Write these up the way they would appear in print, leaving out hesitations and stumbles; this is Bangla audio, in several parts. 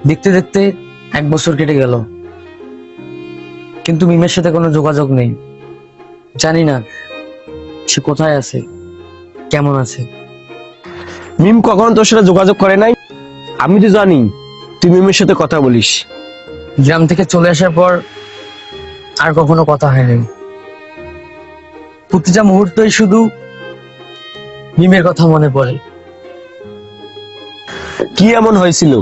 দেখতে দেখতে 1 বছর কেটে গেল, কিন্তু মিমের সাথে কোনো যোগাযোগ নেই। জানি না সে কোথায় আছে, কেমন আছে। মিম কখনো তোর সাথে যোগাযোগ করে নাই? আমি তো জানি তুই মিমের সাথে কথা বলিস। গ্রাম থেকে চলে আসার পর আর কখনো কথা হয়নি। প্রতিটা মুহূর্তই শুধু মিমের কথা মনে পড়ে। কি এমন হয়েছিল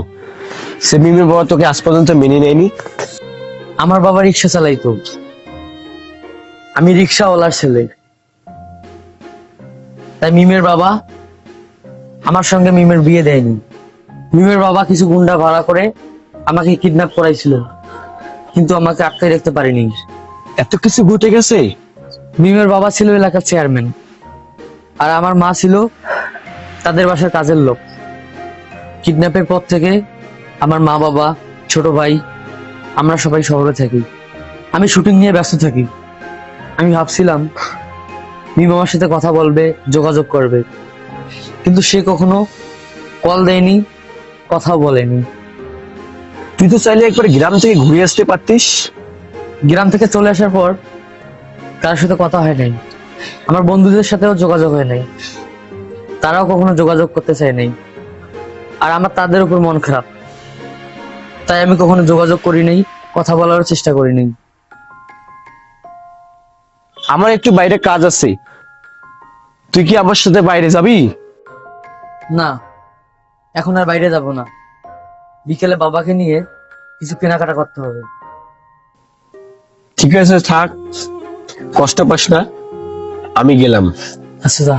সে মিমের বাবা তোকে আজ পর্যন্ত মেনে নেয়নি? আমার বাবা রিক্সা চালাইতো, আমি রিক্সাওয়ালার ছেলে, তাই মিমের বাবা আমার সঙ্গে মিমের বিয়ে দেয়নি। মিমের বাবা কিছু গুন্ডা ভাড়া করে আমাকে কিডন্যাপ করাইছিল, কিন্তু আমাকে আটকে রাখতে পারিনি। এত কিছু ঘটে গেছে? মিমের বাবা ছিল এলাকার চেয়ারম্যান, আর আমার মা ছিল তাদের বাসার কাজের লোক। কিডন্যাপের পর থেকে আমার মা বাবা, ছোট ভাই, আমরা সবাই শহরে থাকি। আমি শুটিং নিয়ে ব্যস্ত থাকি। আমি ভাবছিলাম মিম আমার সাথে কথা বলবে, যোগাযোগ করবে, কিন্তু সে কখনো কল দেয়নি, কথাও বলেনি। তুই তো চাইলে একবার গ্রাম থেকে ঘুরে আসতে পারতিস। গ্রাম থেকে চলে আসার পর কারোর সাথে কথা হয় নাই, আমার বন্ধুদের সাথেও যোগাযোগ হয় নাই, তারাও কখনো যোগাযোগ করতে চায় নাই। আর আমার তাদের উপর মন খারাপ, তাই আমি কখনো যোগাযোগ করি নাই, কথা বলার চেষ্টা করি নাই। আমার একটু বাইরে কাজ আছে, তুই কি আমার সাথে বাইরে যাবি? না, এখন আর বাইরে যাব না। বিকেলে বাবাকে নিয়ে কিছু কেনাকাটা করতে হবে। ঠিক আছে থাক, কষ্ট পাস না, আমি গেলাম। আচ্ছা যা।